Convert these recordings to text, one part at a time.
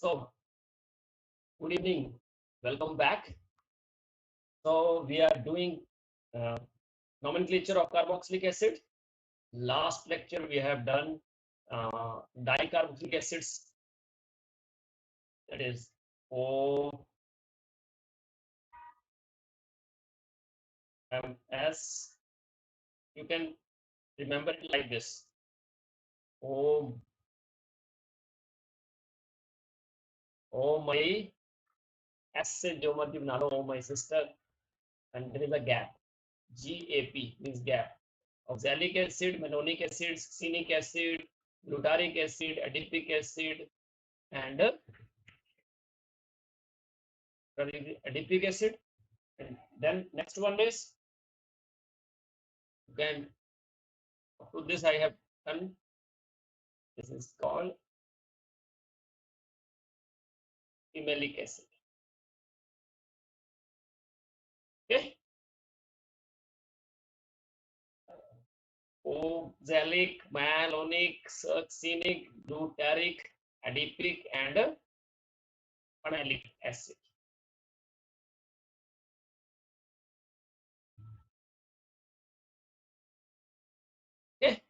So, good evening. Welcome back. So, we are doing nomenclature of carboxylic acid. Last lecture we have done dicarboxylic acids. That is OMS. You can remember it like this. O my acid, O my sister, and there is a gap. GAP means gap. Oxalic acid, malonic acid, succinic acid, glutaric acid, adipic acid, and adipic acid. And then next one is, again, up to this I have done. This is called Malic acid. Okay. Oxalic, malonic, succinic, glutaric, adipic, and phenolic acid. Okay.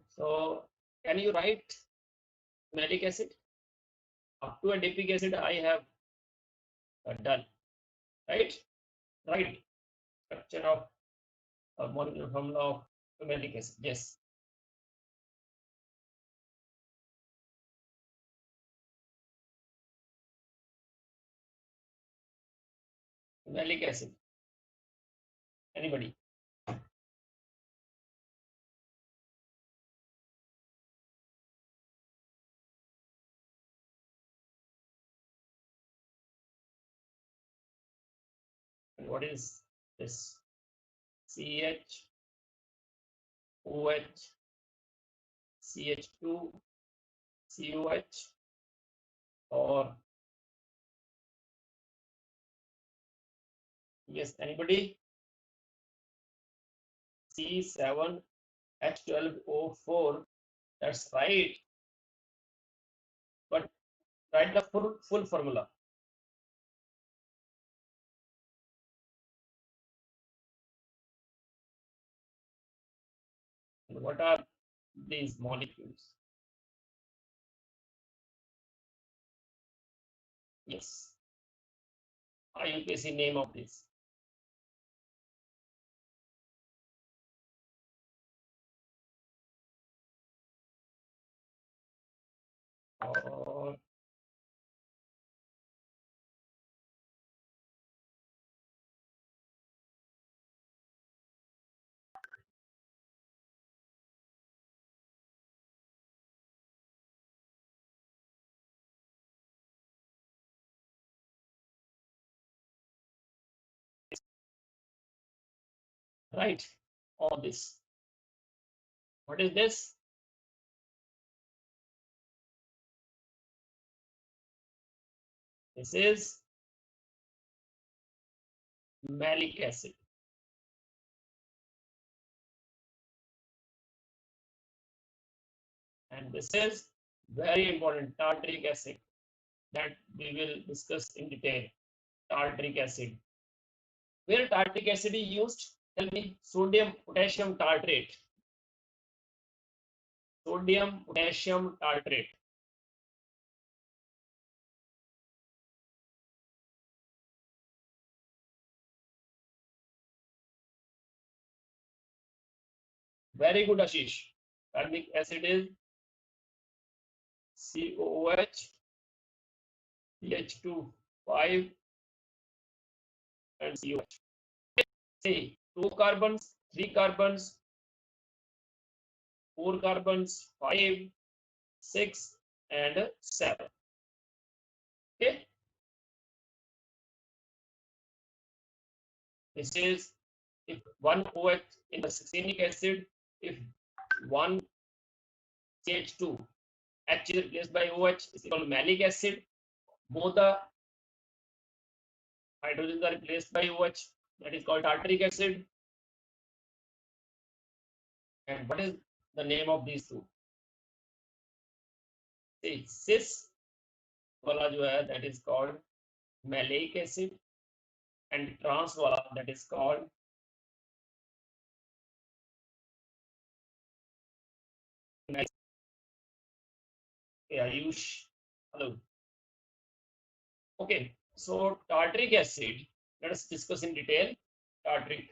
So can you write malic acid? Up to adipic acid I have done. Right? Right. Structure of molecular formula of malic acid. Yes. Malic acid. Anybody? And what is this? CH, OH, CH2, COH, or yes, anybody? C7H12O4. That's right. But write the full formula. And what are these molecules? Yes. IUPAC name of this. Or right, all this. What is this? This is malic acid. And this is very important, tartaric acid, that we will discuss in detail. Tartaric acid. Where tartaric acid is used? Tell me. Sodium potassium tartrate. Sodium potassium tartrate. Very good, Ashish. Tartaric acid is COOH, CH2, 5, and COH. See, 2 carbons, 3 carbons, 4 carbons, 5, 6, and 7. Okay. This is if one OH in the succinic acid, if one CH2 H is replaced by OH, is called malic acid. Both the hydrogens are replaced by OH, that is called tartaric acid. And what is the name of these two? See, cis वाला जो है that is called malic acid, and trans वाला that is called Ayush. Hello. Okay, so tartaric acid. Let us discuss in detail. Tartaric.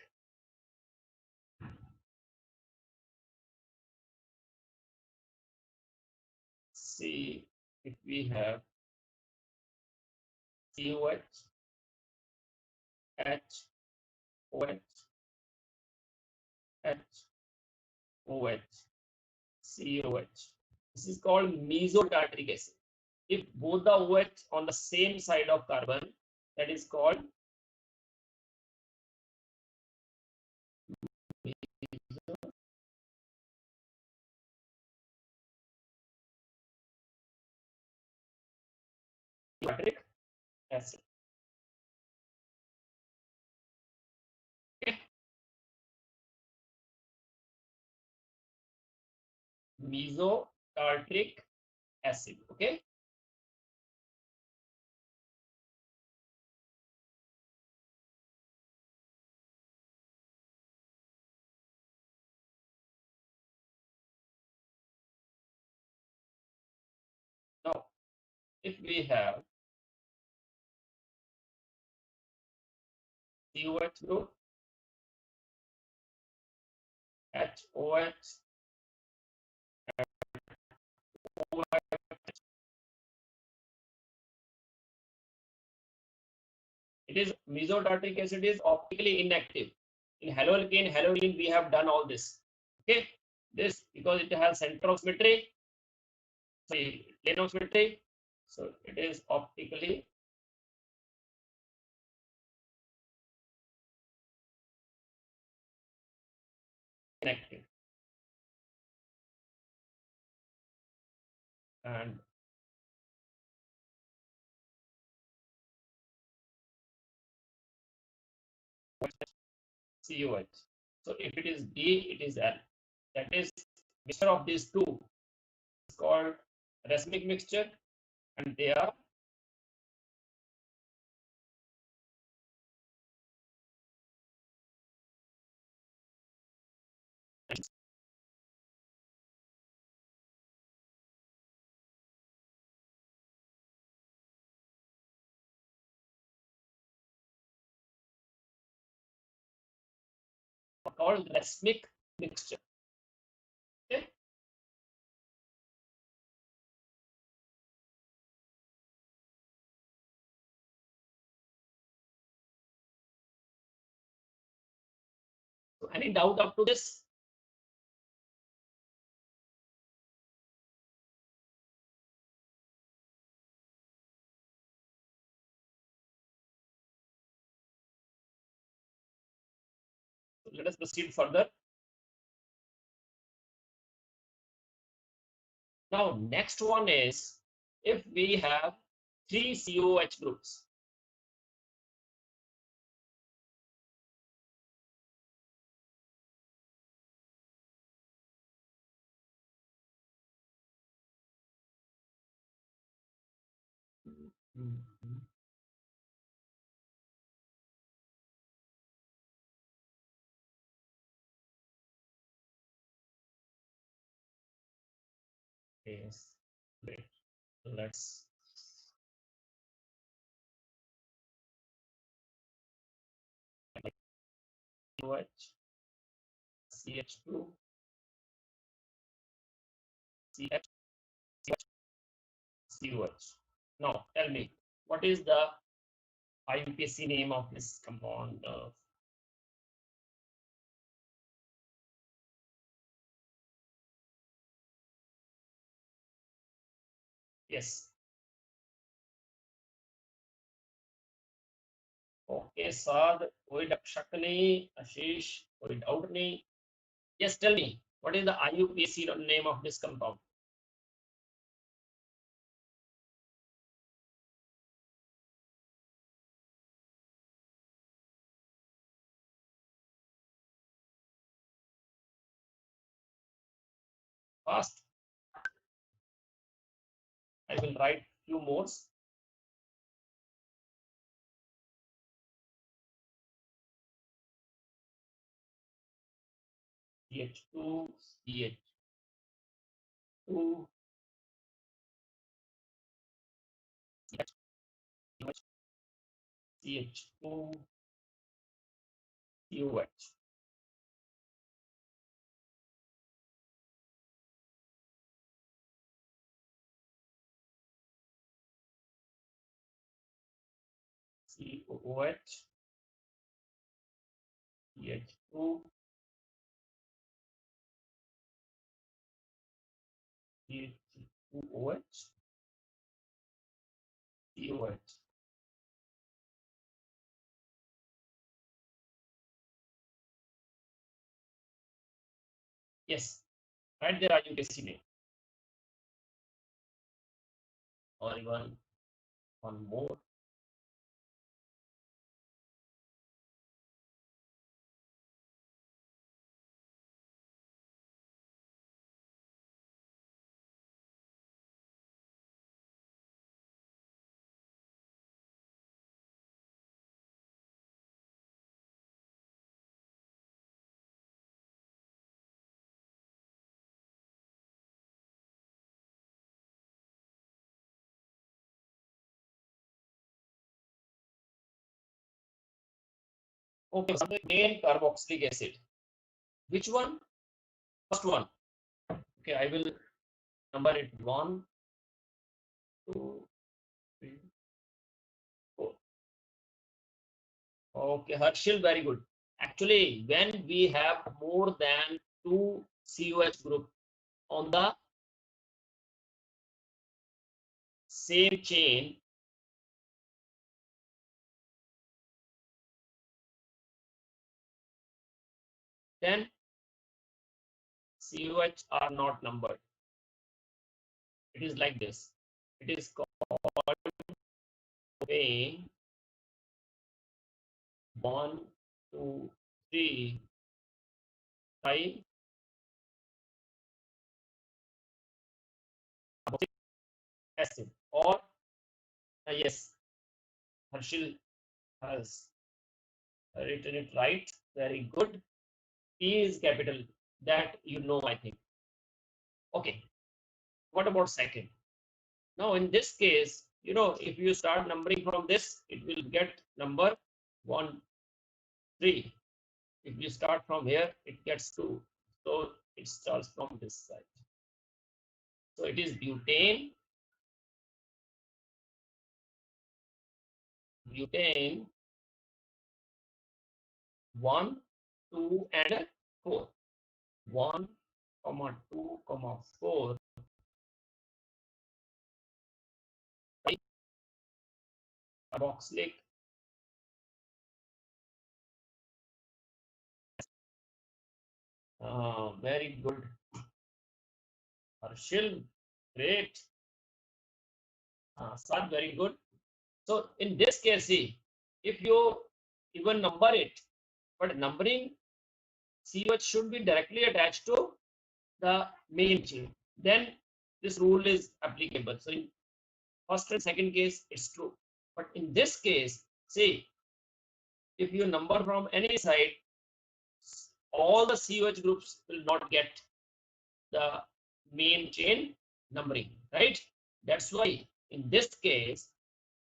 See if we have COH, H, OH, H, OH, COH. This is called mesotartaric acid. If both the OH on the same side of carbon, that is called mesotartaric acid. Okay. Mesotartaric acid. Okay. Now, if we have COH group, HOH, it is mesotartaric acid is optically inactive. In haloalkane, we have done all this. Okay, this because it has center of symmetry, sorry, plane of symmetry, so it is optically inactive. And COH. So if it is D, it is L. That is mixture of these two. It's called racemic mixture, and they are called racemic mixture. Okay. So any doubt up to this? So let us proceed further. Now, next one is if we have three COH groups. Yes, great. Let's COH, CH2, CH, COH. Now, tell me, what is the IUPAC name of this compound? Yes. Okay, Saad, कोई शक नहीं, आशीष, कोई doubt नहीं. Yes, tell me, what is the IUPAC name of this compound? Fast. I will write few more. CH2, CH2, CH2, UH. COOH, CH2, CH2OH, COH. Yes, right there you can see it. Or even one more. Okay, so the main carboxylic acid. Which one? First one. Okay, I will number it 1, 2, 3, 4. Okay, Harshil, very good. Actually, when we have more than 2 COH group on the same chain, then COH are not numbered. It is like this. It is called vein 1, 2, 3, 5 acid. Or yes, Harshil has written it right. Very good. P is capital. That you know, I think. Okay. What about second? Now, in this case, if you start numbering from this, it will get number 1, 3. If you start from here, it gets 2. So it starts from this side. So it is butane, butane 1, 2, and 4. 1, 2, 4. Carboxylic. Very good. Harshil, great. Sad, very good. So in this case, see, if you even number it, but numbering COH should be directly attached to the main chain. Then this rule is applicable. So in first and second case, it's true. But in this case, see, if you number from any side, all the COH groups will not get the main chain numbering, right? That's why in this case,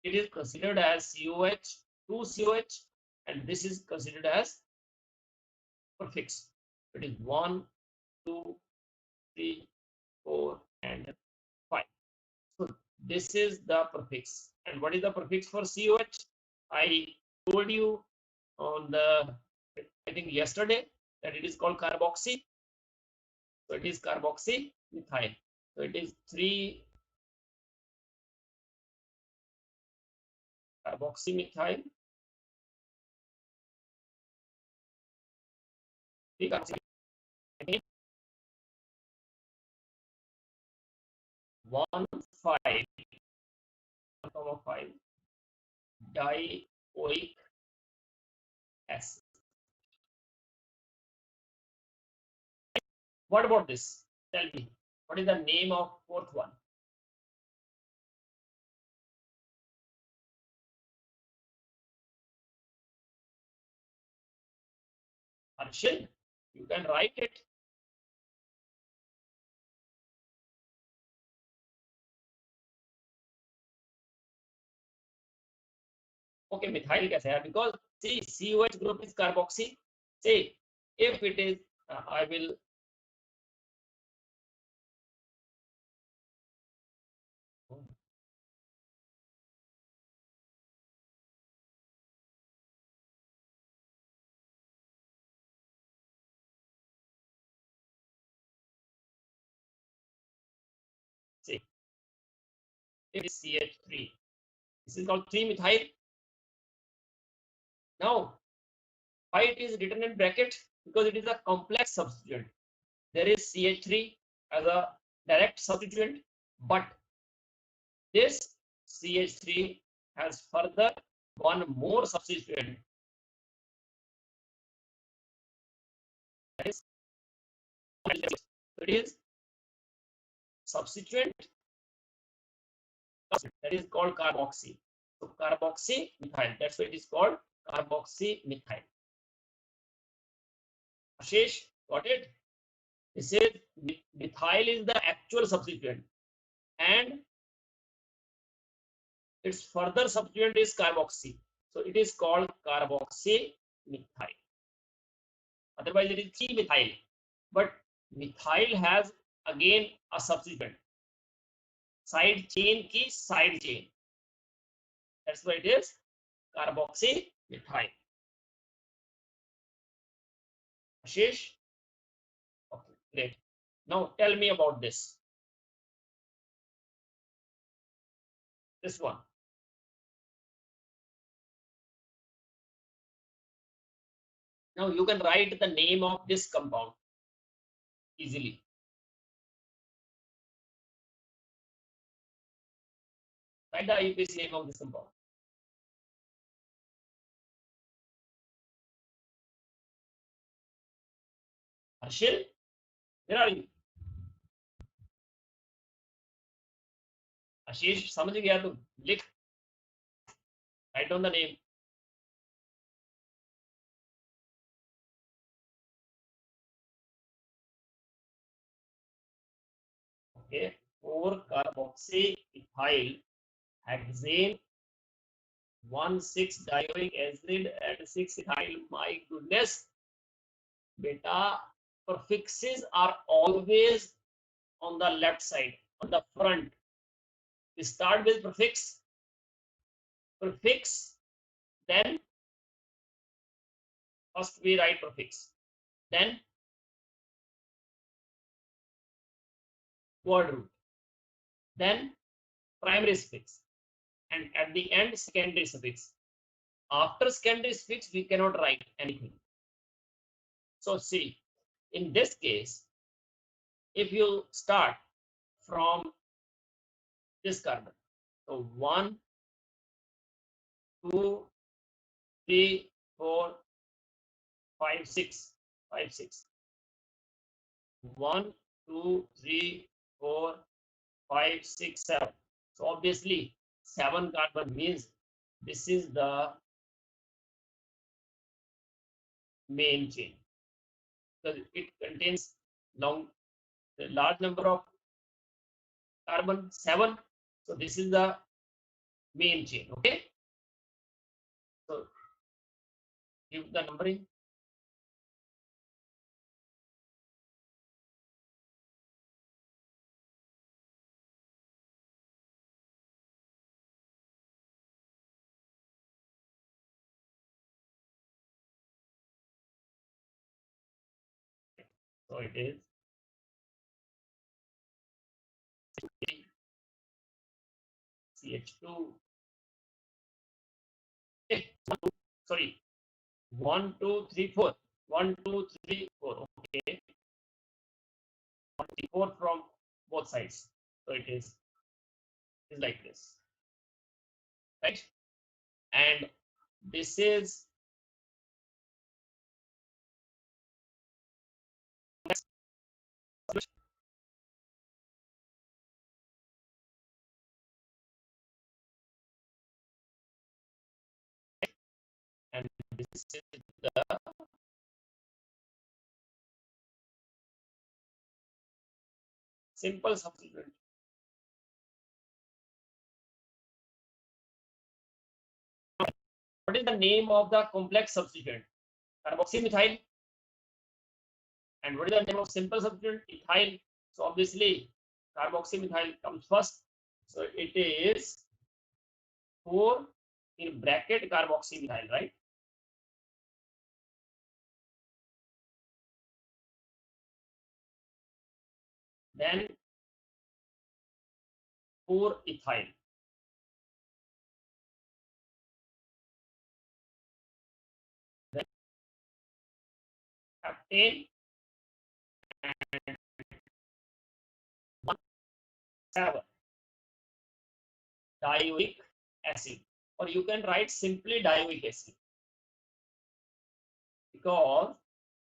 it is considered as COH, 2 COH, and this is considered as prefix. It is 1, 2, 3, 4, and 5. So this is the prefix. And what is the prefix for COH? I told you on the, I think yesterday, that it is called carboxy. So it is carboxy methyl. So it is 3 carboxymethyl. 3 carboxymethyl. 1, 5, 5 dioic acid. What about this? Tell me, what is the name of fourth one? Harshil, you can write it. Okay, methyl कैसे है? Because see, COH group is carboxy. See, if it is, I will. See, it is CH3. This is called 3-methyl. Now, why it is written in bracket? Because it is a complex substituent. There is CH3 as a direct substituent, but this CH3 has further one more substituent. That is, it is substituent that is called carboxy. So carboxy methyl. That's why it is called carboxy methyl. Ashish, got it? This is methyl is the actual substituent, and its further substituent is carboxy. So it is called carboxy methyl. Otherwise, it is 3-methyl. But methyl has again a substituent. Side chain ki side chain. That's why it is carboxy methyl. Ashish? Okay, great. Now tell me about this. This one. Now you can write the name of this compound easily. Write the IUPAC name of this compound. Harshil, where are you? आशीष समझ गया तुम? लिख. Write down the name. Okay. 4-carboxyethyl hexane 1,6-dioic acid and 6-ethyl. My goodness, beta, prefixes are always on the left side, on the front. We start with prefix, then first we write prefix, then word root, then primary suffix, and at the end secondary suffix. After secondary suffix, we cannot write anything. So see, in this case, if you start from this carbon, so 1, 2, 3, 4, 5, 6, 5, 6. 1, 2, 3, 4, 5, 6, 7. So obviously 7 carbon means this is the main chain, because it contains large number of carbon, 7. So this is the main chain. Okay, so give the numbering. So it is CH2. Sorry, 1, 2, 3, 4. 1, 2, 3, 4. Okay, 1, 3, 4 from both sides. So it is like this, right? And this is and this is the simple substituent. What is the name of the complex substituent? Carboxymethyl. And what is the name of simple substituent? Ethyl. So obviously carboxymethyl comes first. So it is 4 in bracket carboxymethyl, right? Then 4 ethyl. Then heptane and 1,7 dioic acid, or you can write simply dioic acid, because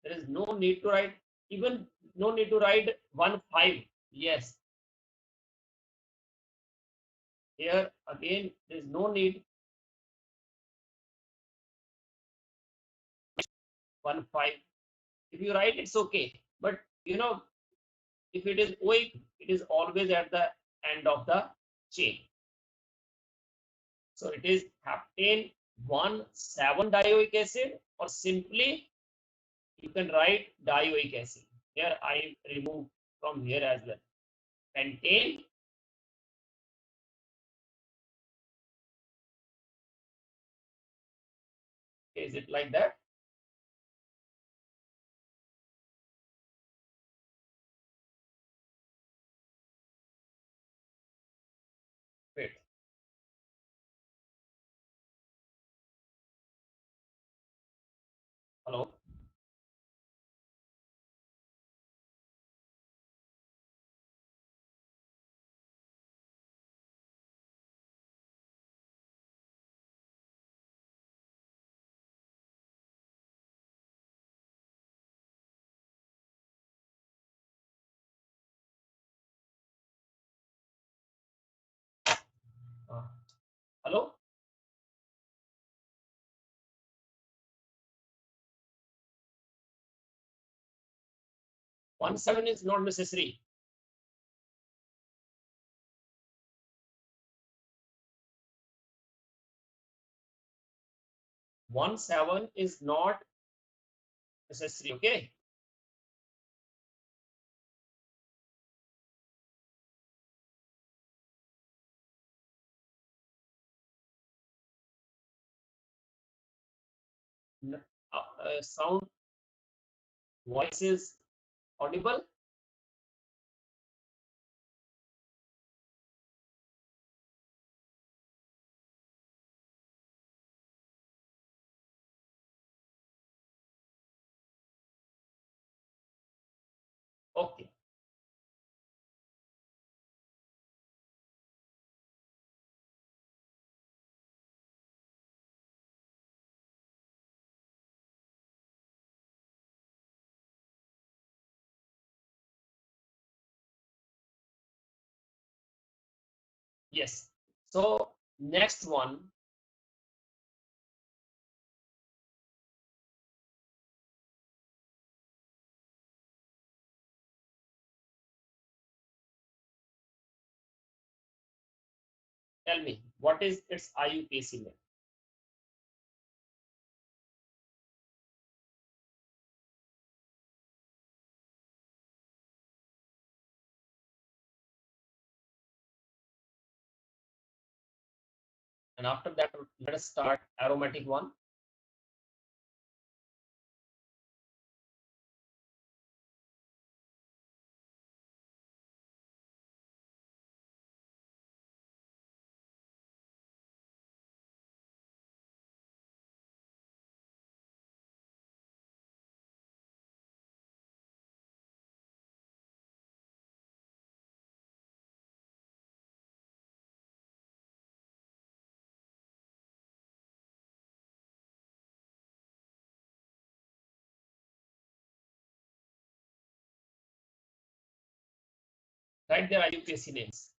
there is no need to write, even no need to write 1,5. Yes, here again there is no need 1,5. If you write, it's okay, but you know, if it is oic, it is always at the end of the chain. So it is heptane 1,7 dioic acid, or simply you can write dioic acid. Here I remove from here as well. Pentane is it like that? Wait. Hello. Hello. 1,7 is not necessary. 1,7 is not necessary. Okay. Sound voice is audible. Okay. Yes. So next one, tell me what is its IUPAC name? And after that, let us start aromatic one. Write their IUPAC names.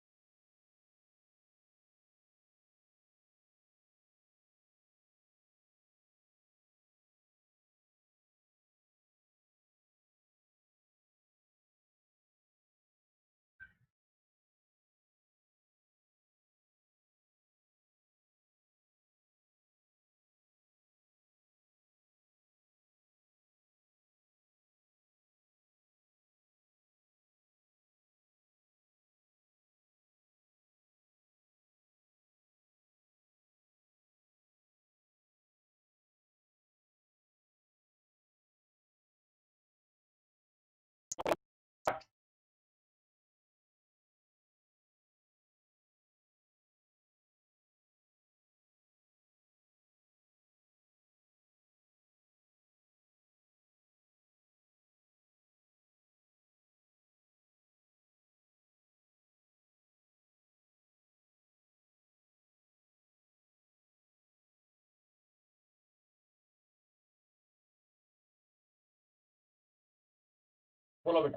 Follow it.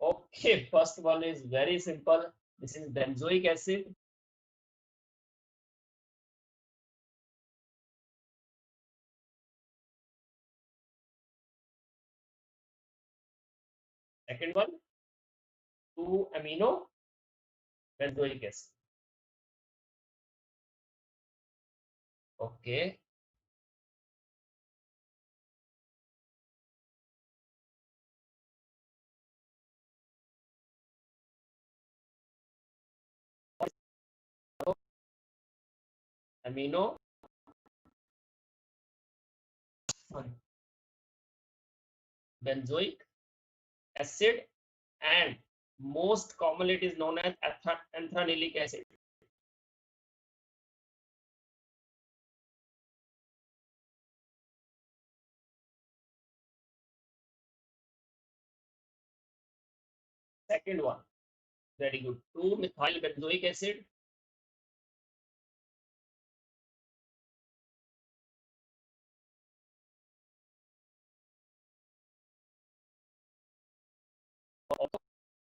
Okay, first one is very simple. This is benzoic acid. Second one, 2-amino benzoic acid. Okay. Amino benzoic acid, and most commonly it is known as ethanoic acid. Second one, very good, 2-methyl benzoic acid.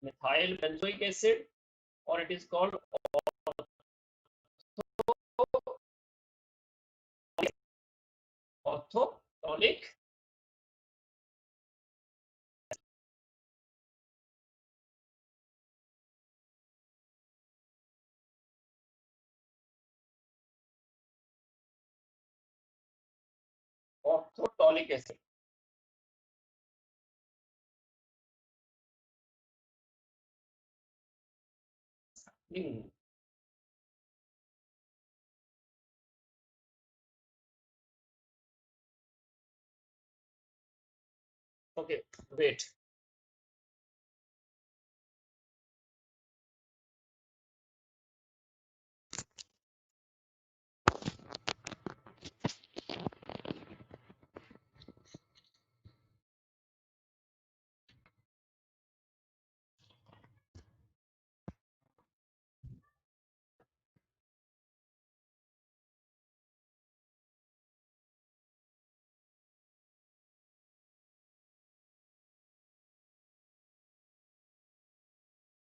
Methyl benzoic acid, or it is called orthotonic acid. Okay, wait.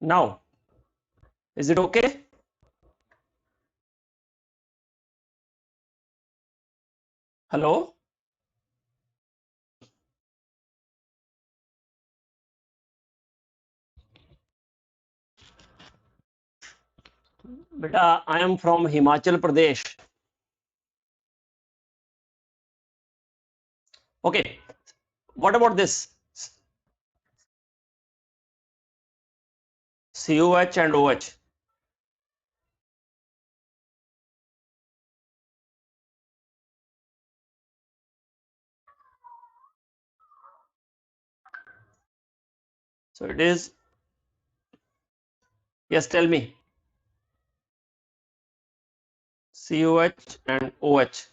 Now, is it okay? Hello? Beta, I am from Himachal Pradesh. Okay, what about this? COH and OH. So it is, yes, tell me. COH and OH.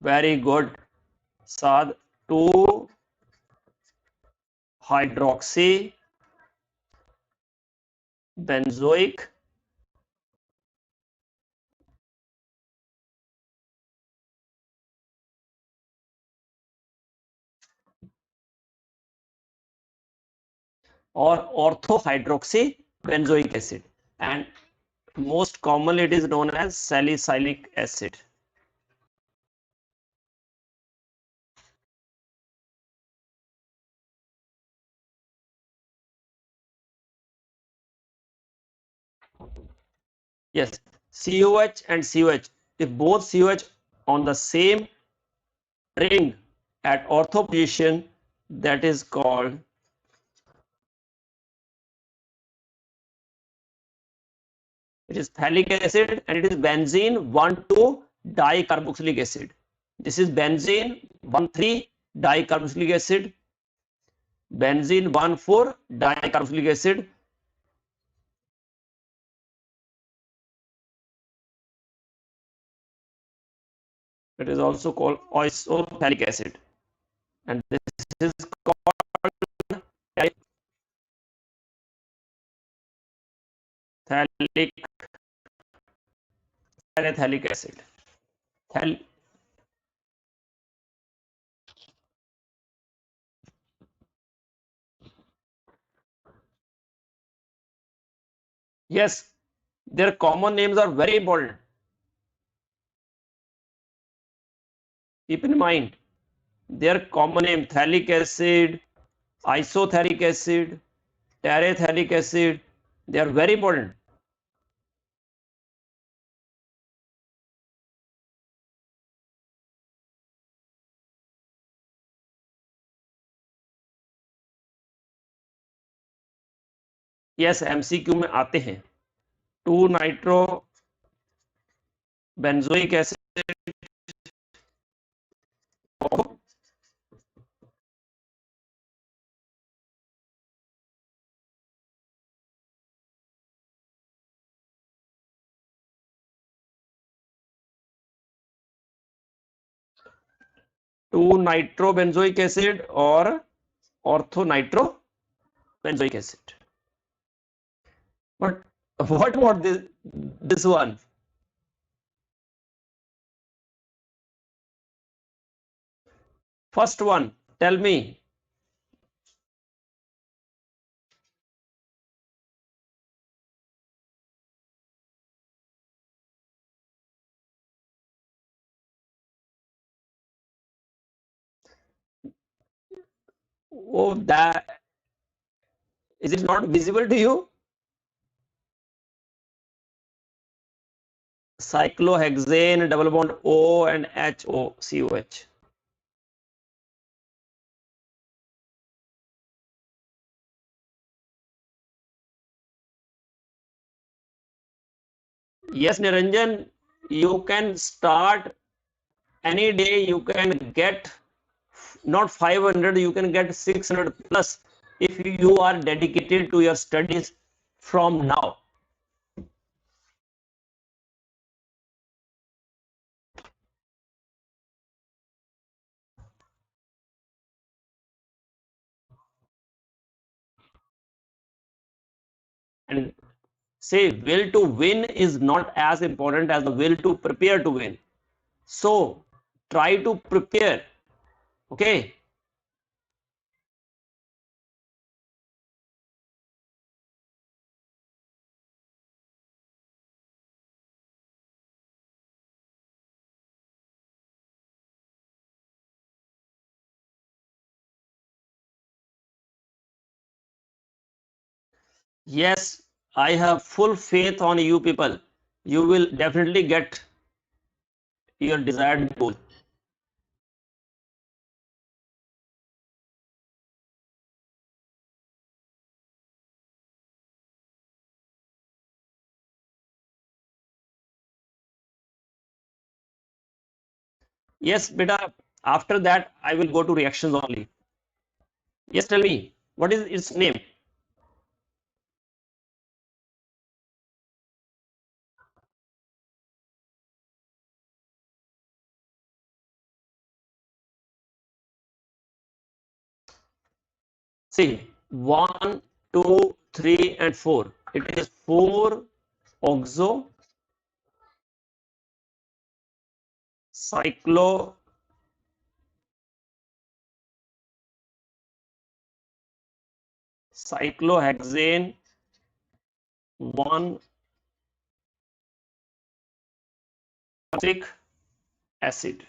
Very good. Saad, 2 hydroxy benzoic or orthohydroxy benzoic acid, and most commonly it is known as salicylic acid. Yes, COH and COH, if both COH on the same ring at ortho position, that is called, it is phthalic acid, and it is benzene 1,2-dicarboxylic acid. This is benzene 1,3-dicarboxylic acid, benzene 1,4-dicarboxylic acid. It is also called isophthalic acid, and this is called phthalic acid. Yes, their common names are very important. Keep in mind their common name: phthalic acid, isothalic acid, terephthalic acid. They are very important. Yes, MCQ में आते हैं. 2-nitro benzoic acid, 2-nitrobenzoic acid or orthonitro-benzoic acid. But what about this one? First one, tell me. Oh, that is it not visible to you? Cyclohexane, double bond O and HOCOH. Yes, Niranjan, you can start any day. You can get not 500, you can get 600 plus if you are dedicated to your studies from now. And say, will to win is not as important as the will to prepare to win. So try to prepare. Okay. Yes, I have full faith on you people. You will definitely get your desired goal. Yes, beta. After that, I will go to reactions only. Yes, tell me, what is its name? See, 1, 2, 3, and 4. It is 4-oxo cyclohexane 1 acetic acid.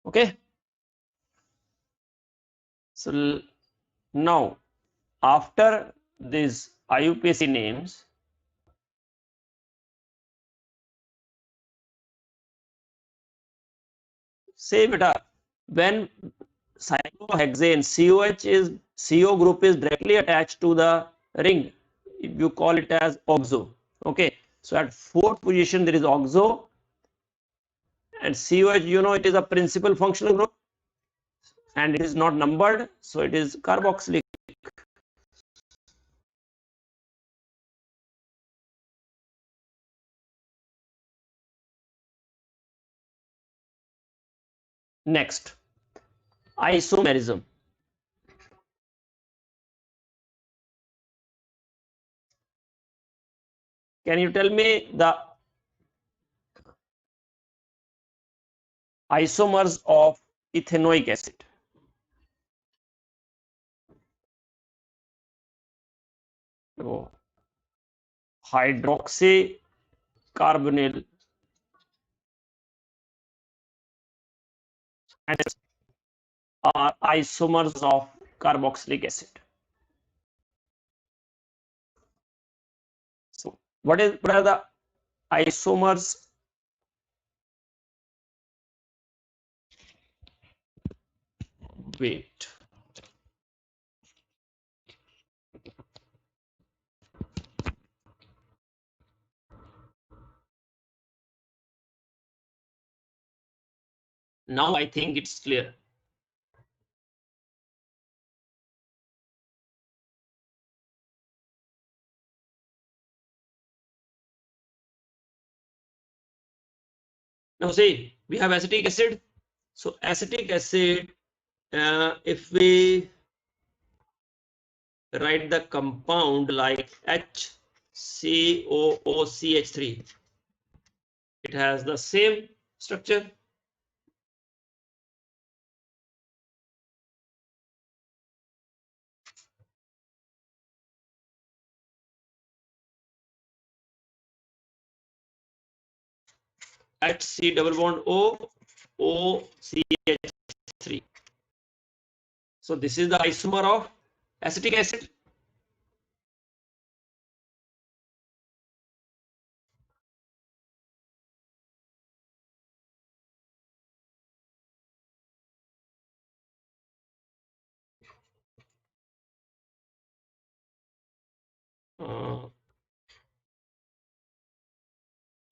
Okay. So now after these IUPAC names, say beta, when cyclohexane COH is CO group is directly attached to the ring, you call it as oxo. Okay, so at fourth position there is oxo, And COH, you know, it is a principal functional group and it is not numbered, so it is carboxylic. Next, isomerism. Can you tell me the isomers of ethanoic acid? So, hydroxy carbonyl are isomers of carboxylic acid. So what are the isomers? Wait. Now I think it's clear. Now see, we have acetic acid. So acetic acid, if we write the compound like HCOOCH3, it has the same structure. HC double bond O, OCH3. So this is the isomer of acetic acid.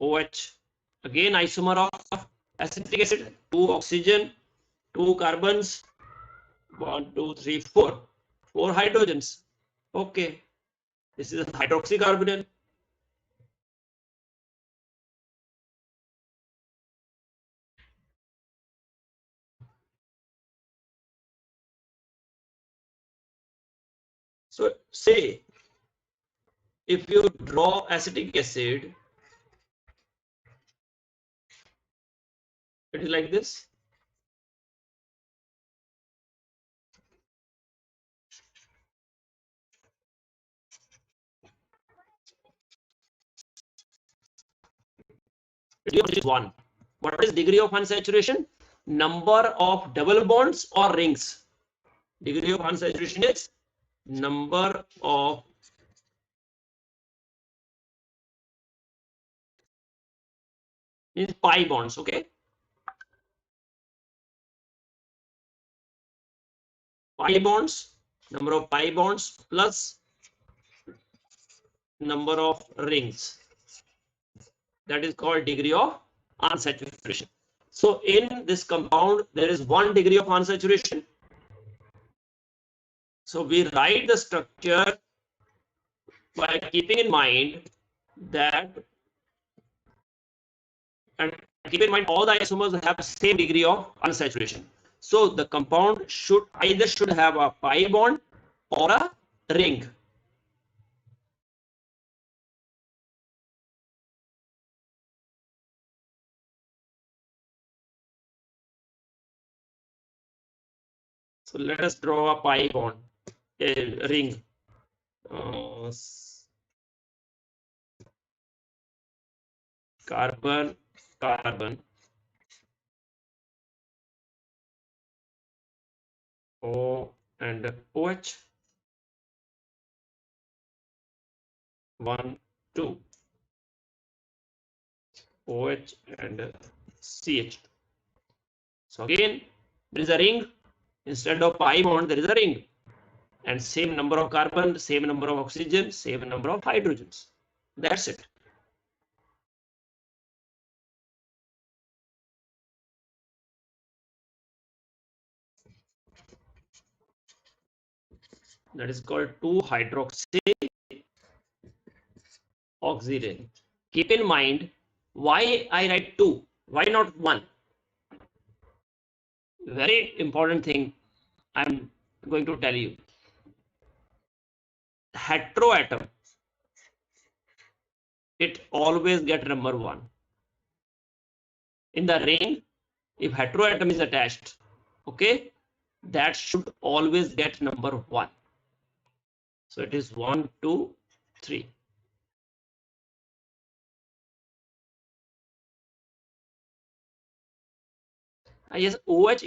OH, again isomer of acetic acid, 2 oxygen, 2 carbons, 1, 2, 3, 4, 4 hydrogens. Okay, this is a hydroxycarbonyl. So say if you draw acetic acid, it is like this. Degree is 1. What is degree of unsaturation? Number of double bonds or rings. Degree of unsaturation is number of is pi bonds. Okay, pi bonds, number of pi bonds plus number of rings. That is called degree of unsaturation. So in this compound, there is 1 degree of unsaturation. So we write the structure by keeping in mind that, and keep in mind all the isomers have the same degree of unsaturation. So the compound should have a pi bond or a ring. So let us draw a pi bond, a ring. Carbon, carbon, O and OH. 1, 2, OH and CH. So again, there is a ring. Instead of pi bond, there is a ring. And same number of carbon, same number of oxygen, same number of hydrogens. That's it. that is called 2-hydroxy-oxygen. Keep in mind why I write 2, why not 1? Very important thing I'm going to tell you. Heteroatom, it always get number 1. In the ring, if heteroatom is attached, okay, that should always get number 1. So it is 1, 2, 3. Yes, OH,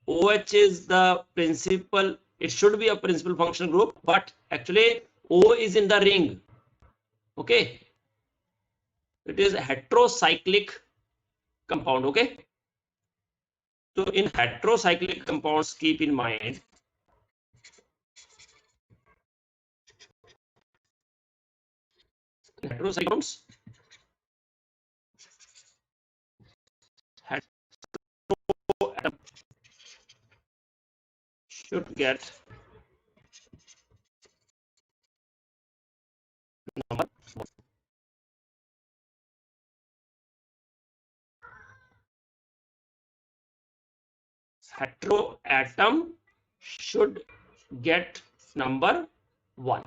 OH is the principal, it should be a principal functional group, but actually O is in the ring. Okay. It is a heterocyclic compound. Okay. So in heterocyclic compounds, keep in mind heterocyclic compounds, heteroatom should get number 1. Heteroatom should get number 1.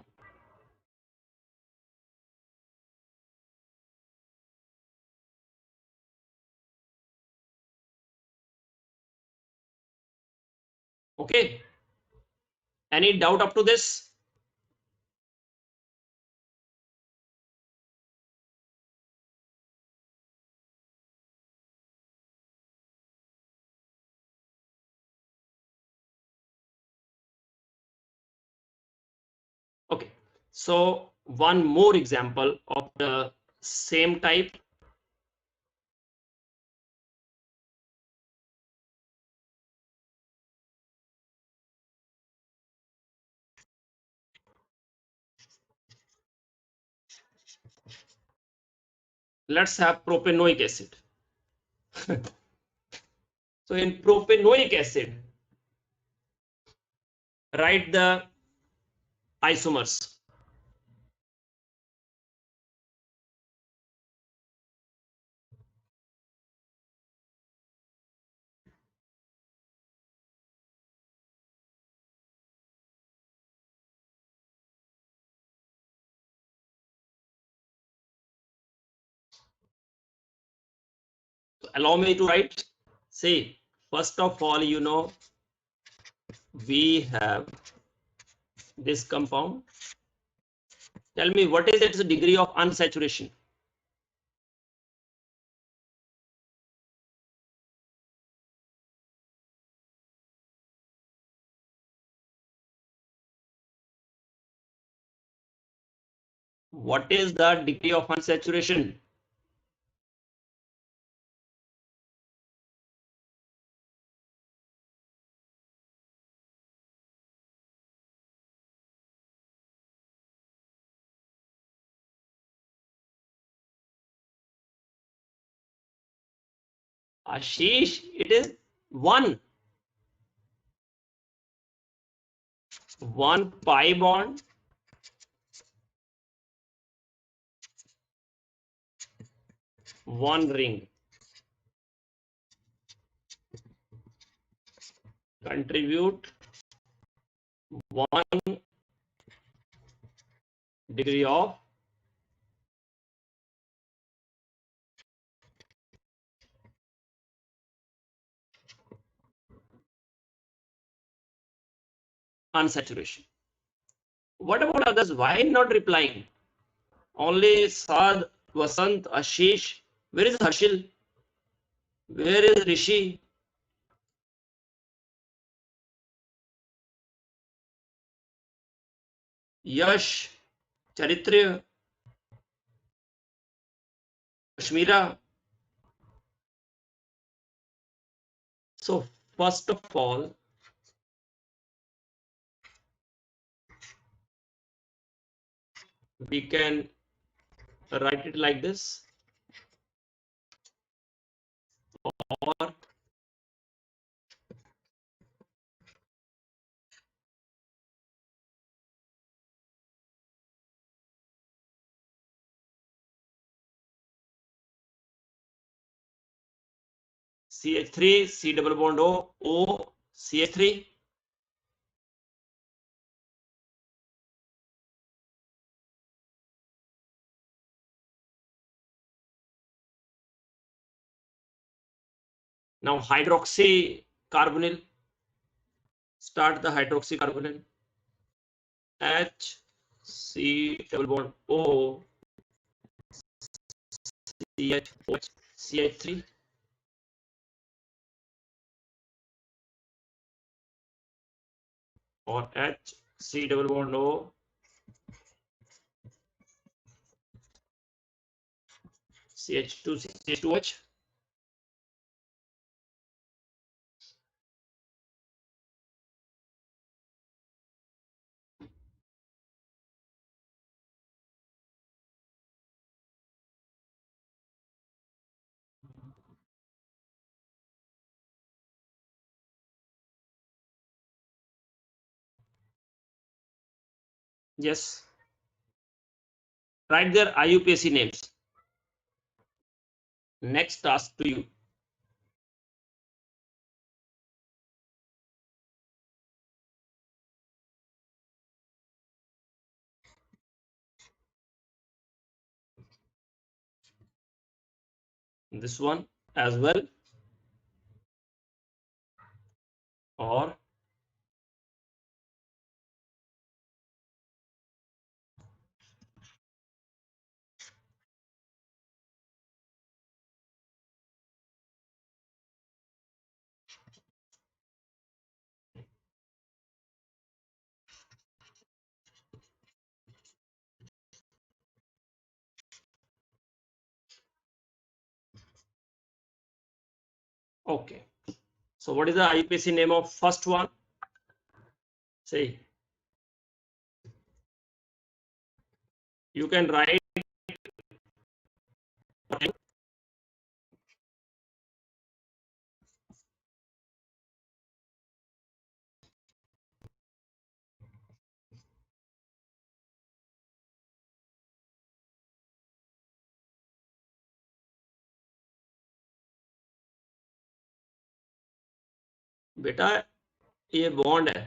Okay. Any doubt up to this? Okay. So one more example of the same type. Let's have propanoic acid. So in propanoic acid, write the isomers. So allow me to write. See, first of all, we have this compound. Tell me what is its degree of unsaturation? What is the degree of unsaturation? Ashish, it is 1. 1 pi bond, 1 ring. Contribute 1 degree of unsaturation. What about others? Why not replying? Only Saad, Vasant, Ashish. Where is Harshil? Where is Rishi? Yash, Charitre, Kashmira. So first of all, we can write it like this, or CH3, C double bond O, O, CH3. Now hydroxy carbonyl. Start the hydroxy carbonyl. H, C double bond O, CH, OH, CH3. Or H, C double bond O, CH2, CH2H. Yes. Write their Iupac names. Next task to you. This one as well. Or okay. So what is the Iupac name of first one? Say. You can write. बेटा ये bond है,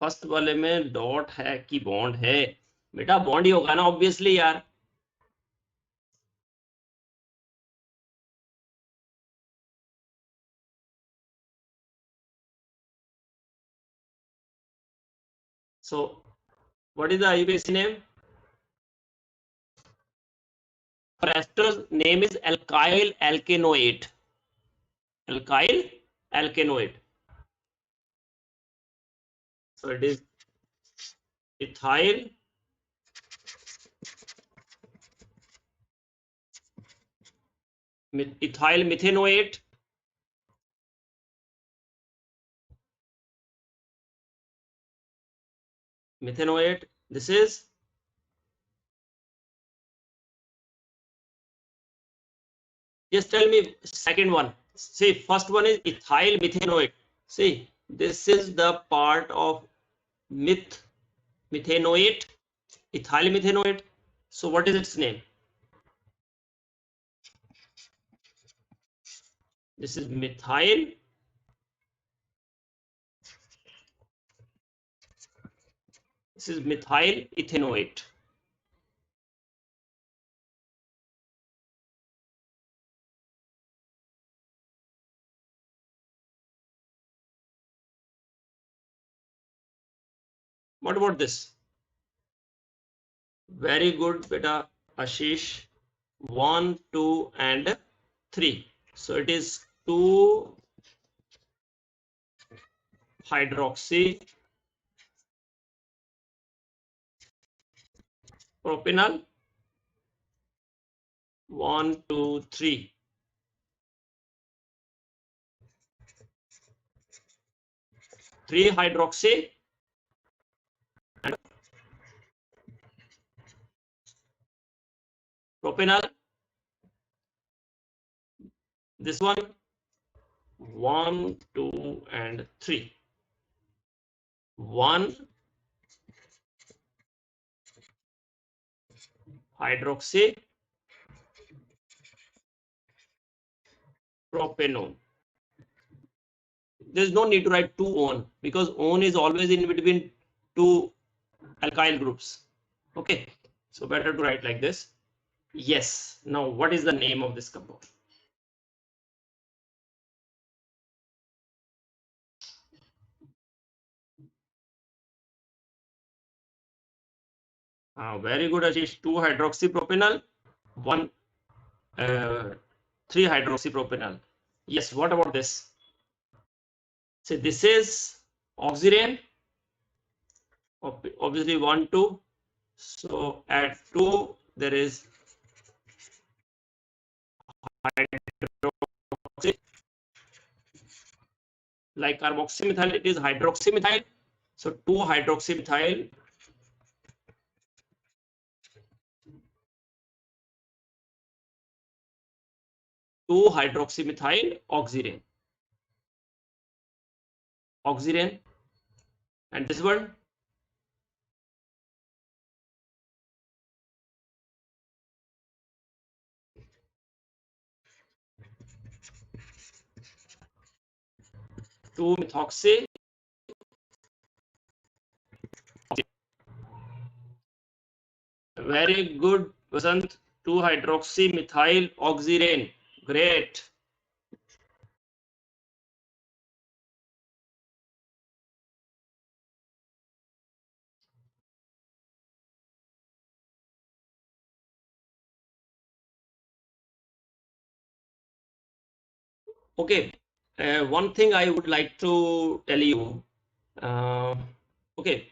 first वाले में dot है कि bond है? बेटा bond ही होगा ना ऑब्वियसली यार. So what is the Iupac name? For ester's name is alkyl alkanoate. Alkyl alkanoate. So it is ethyl methanoate. Methanoate. This is just tell me second one. See, first one is ethyl methanoate. See, this is the part of methanoate, ethyl methanoate. So what is its name? This is methyl. This is methyl ethanoate. What about this? Very good, beta Ashish. 1, 2, and 3. So it is 2 hydroxy propanol. 1, 2, 3. 3 hydroxy and propanol. This one 1, 2, and 3. 1 hydroxy propanone. There is no need to write 2-on because on is always in between two alkyl groups. Okay, so better to write like this. Yes. Now, what is the name of this compound? Very good, Ashish. 2-hydroxypropanol, 3-hydroxypropanol. Yes. What about this? So this is oxirane. Obviously 1, 2. So at 2 there is hydroxy. Like carboxymethyl, it is hydroxymethyl. So 2-hydroxymethyl. 2-hydroxymethyl oxirane. Oxirane. And this one? Two methoxy. Very good, Vasant. 2-hydroxymethyl oxirane. Great. Okay. One thing I would like to tell you. Okay.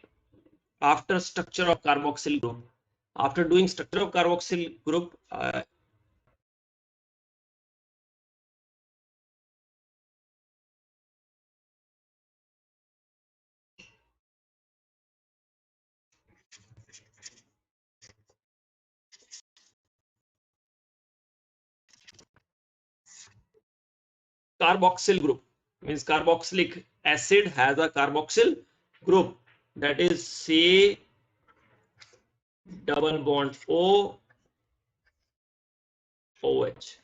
After structure of carboxyl group, after doing structure of carboxyl group, carboxyl group means carboxylic acid has a carboxyl group, that is C double bond O OH.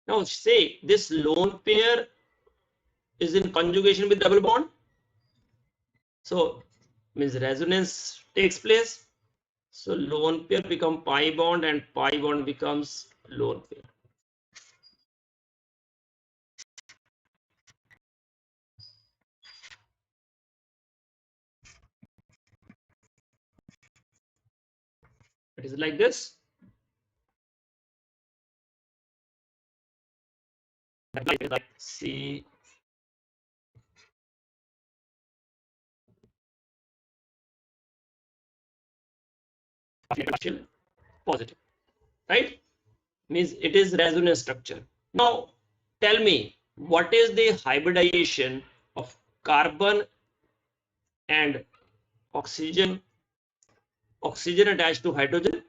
Now say this lone pair is in conjugation with double bond, so means resonance takes place. So lone pair become pi bond and pi bond becomes lone pair. It is like this. Like C positive, right? Means it is resonance structure. Now tell me, what is the hybridization of carbon and oxygen attached to hydrogen?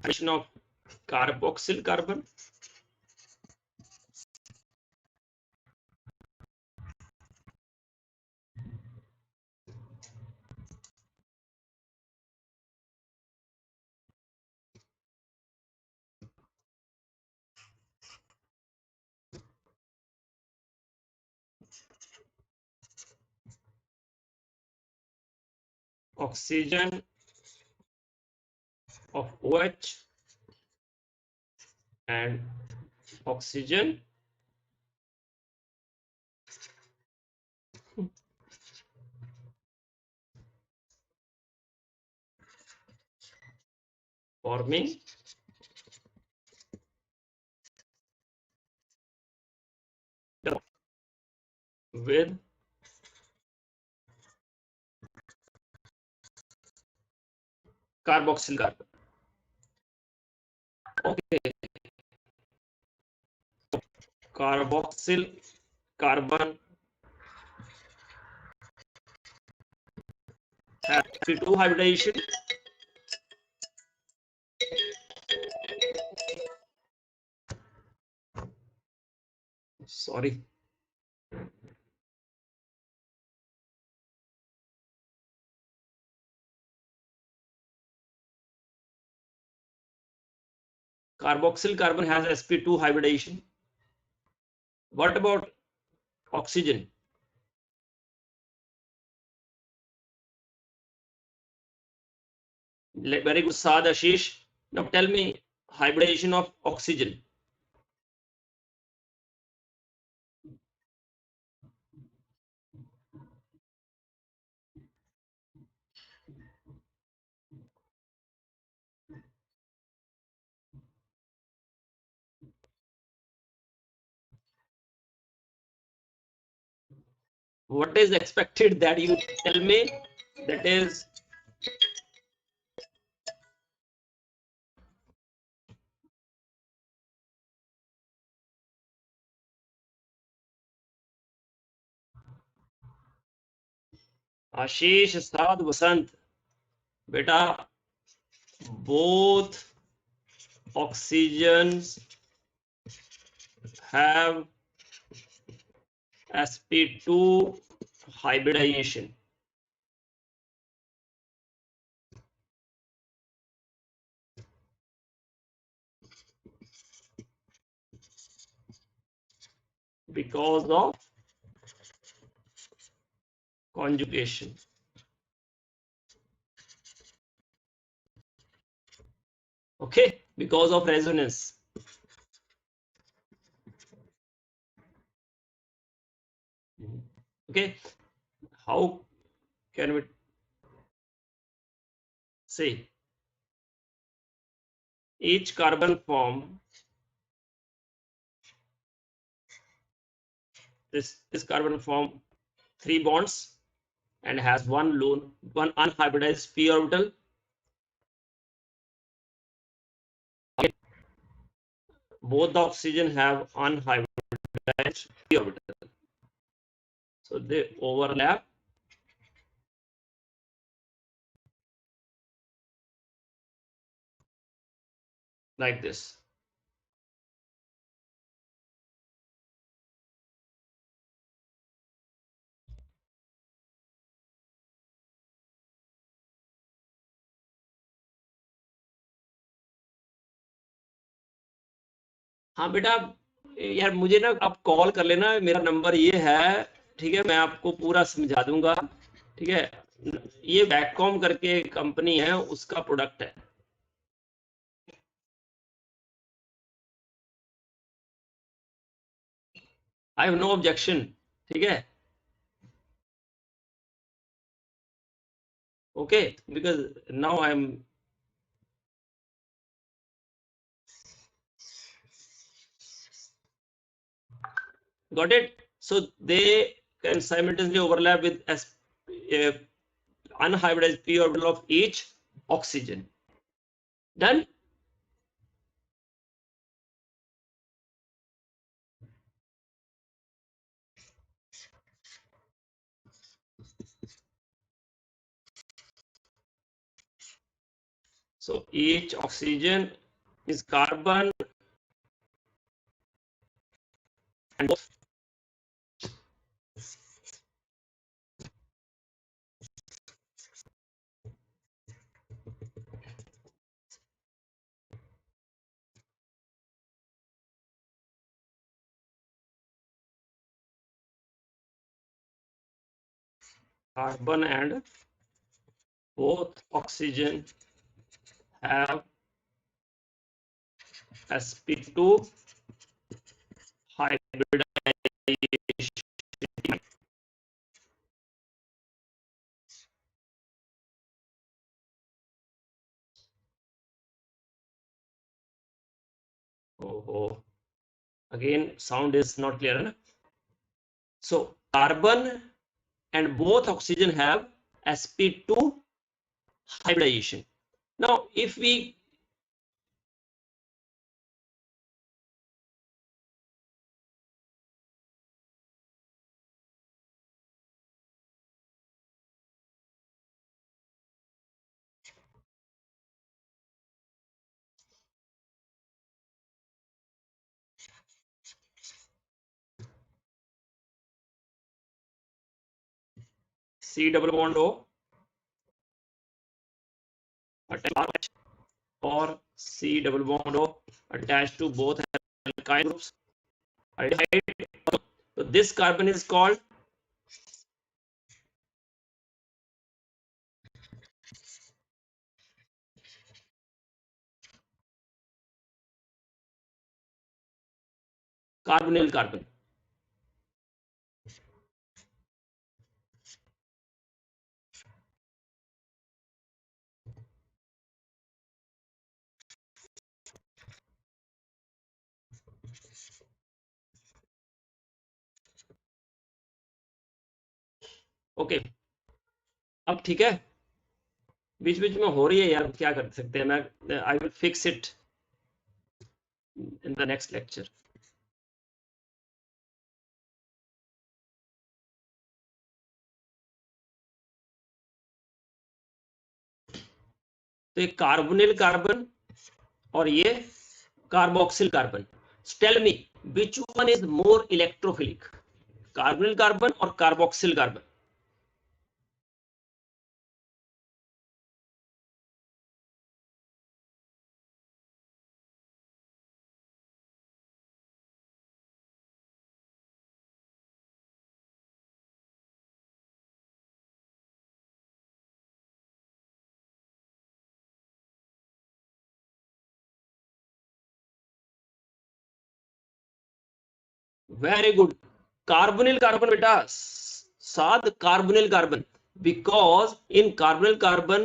Addition of carboxyl carbon. Oxygen of OH and oxygen forming with carboxyl carbon. Okay, carboxyl carbon has 2 hybridization. sorry. Carboxyl carbon has sp2 hybridization. What about oxygen? Very good, Saad Ashish. Now tell me hybridization of oxygen. What is expected that you tell me? That is Ashish, Saad, Vasant. Beta, both oxygens have sp2 hybridization. Because of conjugation. Okay, because of resonance. Okay, how can we say each carbon form this carbon form 3 bonds and has one unhybridized p orbital. Both the oxygen have unhybridized p orbital, so they overlap like this. हाँ बेटा, यार मुझे ना आप call कर लेना, मेरा number ये है, ठीक है, मैं आपको पूरा समझा दूंगा, ठीक है। ये वैककॉम करके कंपनी है, उसका प्रोडक्ट है। आई हैव नो ऑब्जेक्शन, ठीक है, okay, because now I am got it. So they can simultaneously overlap with unhybridized p orbital of each oxygen. Done. So each oxygen is carbon and both carbon and both oxygen have sp2 hybridization. Oh, again sound is not clear, huh? So carbon and both oxygen have sp2 hybridization. Now if we C double bond O attached, or C double bond O attached to both alkyl groups. Aldehyde. So this carbon is called carbonyl carbon. Okay अब ठीक है, बीच बीच में हो रही है यार, क्या कर सकते हैं, मैं I will fix it in the next lecture. तो ये कार्बोनिल कार्बन और ये carboxyl carbon. Tell me which one is more electrophilic, carbonyl carbon और carboxyl carbon? Very good. Carbonyl carbon बेटा, साथ carbonyl carbon, because in carbonyl carbon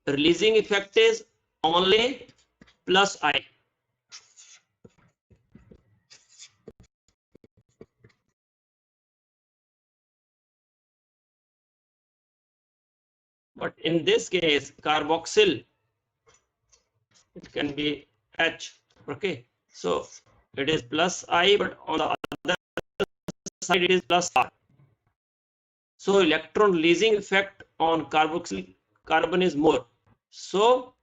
releasing effect is only plus I. But in this case, carboxyl, it can be H. Okay, so it is plus I, but on the other side it is plus R. So electron releasing effect on carboxyl carbon is more, so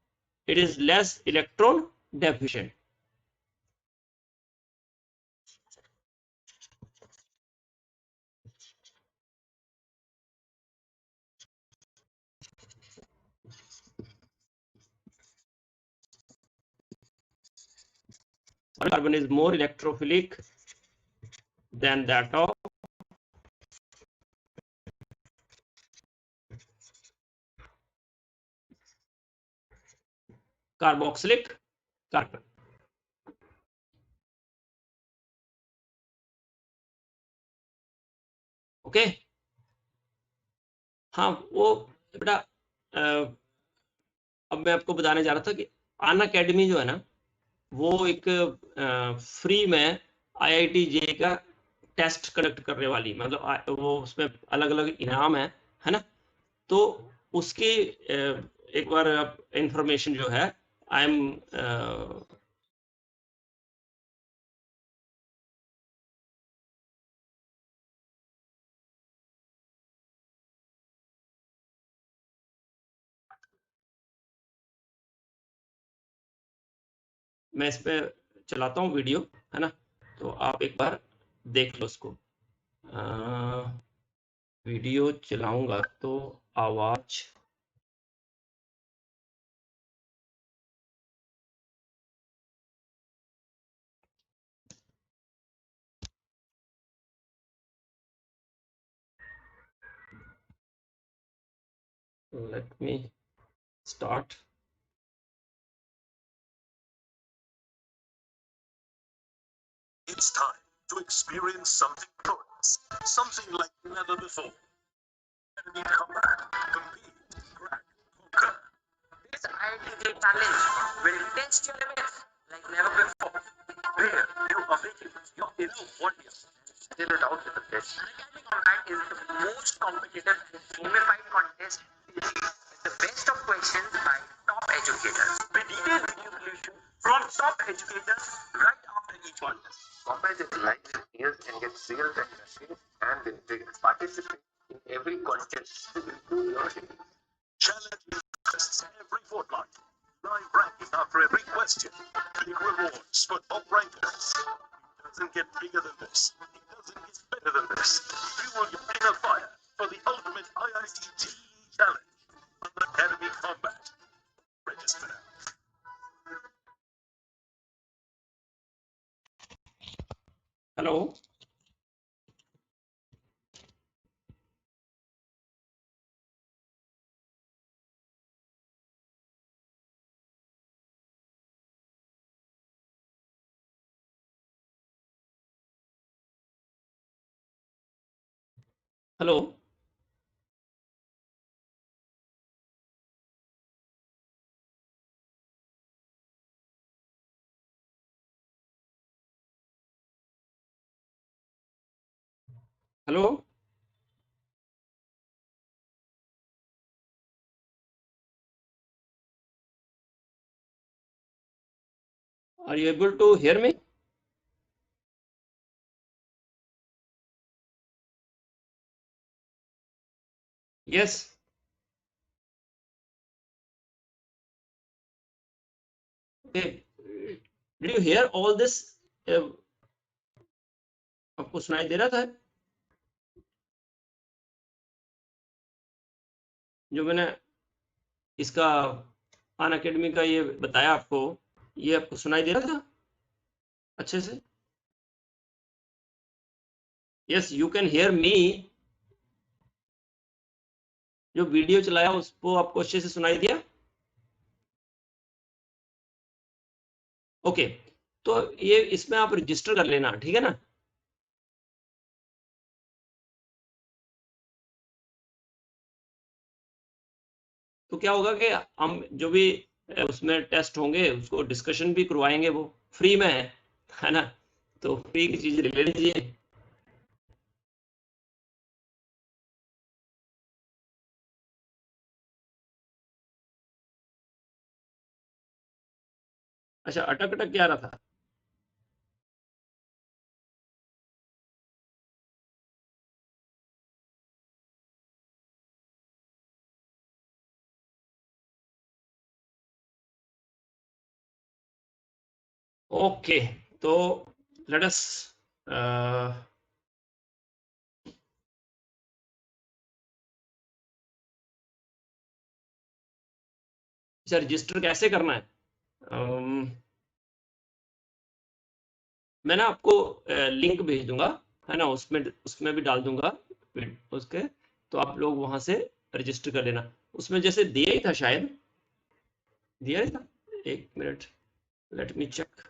it is less electron deficient. Carbon is more electrophilic than that of carboxylic carbon. Okay हाँ, वो बेटा अब मैं आपको बताने जा रहा था कि अन अकेडमी जो है ना, वो एक फ्री में IIT JEE का टेस्ट कंडक्ट करने वाली, मतलब वो उसमें अलग अलग इनाम है ना, तो उसकी एक बार इंफॉर्मेशन जो है आई एम मैं इस पे चलाता हूँ वीडियो, है ना, तो आप एक बार देख लो उसको. वीडियो चलाऊंगा तो आवाज let me start. It's time to experience something good, something like never before. We come back, compete, crack, conquer. This IIT challenge will test your limits like never before. Here, you awaken your inner warrior. Still it out with the test. Academy Combat is the most competitive and gamified contest with the best of questions by top educators. We detail video solution from top educators right after each one. Combat is live with ears and gets real-time machines and will participate in every contest to improve your skill. Challenge tests every fortnight. Live ranking after every question. Big rewards for top rankers. It doesn't get bigger than this. It doesn't get better than this. Fuel your inner fire for the ultimate ICT challenge on academy combat. Register now. Hello. Hello. Hello. Are you able to hear me? Yes. Okay. Did you hear all this? आपको सुनाई दे रहा था जो मैंने इसका अन academy का ये बताया आपको, ये आपको सुनाई दे रहा था अच्छे से? Yes, you can hear me. जो वीडियो चलाया उसको आपको अच्छे से सुनाई दिया? ओके, तो ये इसमें आप रजिस्टर कर लेना, ठीक है ना? तो क्या होगा कि हम जो भी उसमें टेस्ट होंगे उसको डिस्कशन भी करवाएंगे, वो फ्री में है ना? तो फ्री की चीज ले लीजिए। अच्छा, अटक अटक क्या रहा था? ओके, तो लेट अस रजिस्टर कैसे करना है? मैं ना आपको लिंक भेज दूंगा, है ना? उसमें भी डाल दूंगा उसके, तो आप लोग वहां से रजिस्टर कर लेना। उसमें जैसे दिया ही था, शायद दिया ही था। एक minute, let me check.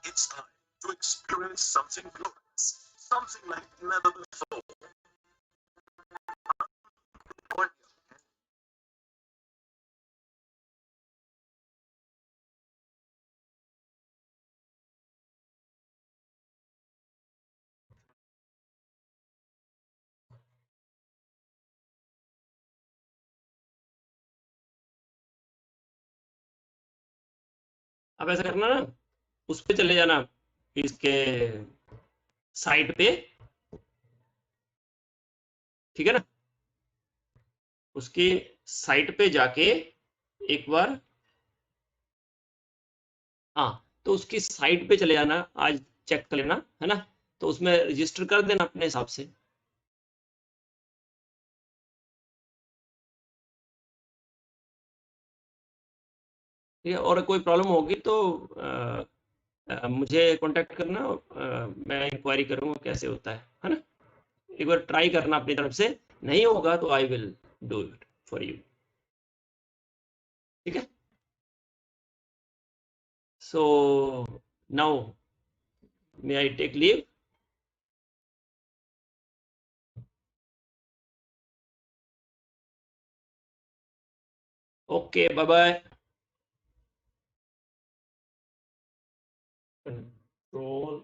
It's time to experience something glorious, something like never before. अब ऐसा करना ना, उस पे चले जाना, इसके साइट पे, ठीक है ना? उसकी साइट पे जाके एक बार, हाँ, तो उसकी साइट पे चले जाना, आज चेक कर लेना, है ना? तो उसमें रजिस्टर कर देना अपने हिसाब से। ठीक है, और कोई प्रॉब्लम होगी तो मुझे कांटेक्ट करना, मैं इंक्वायरी करूंगा कैसे होता है ना? एक बार ट्राई करना अपनी तरफ से, नहीं होगा तो I will do it for you, ठीक है? So now may I take leave? Okay, bye bye. Control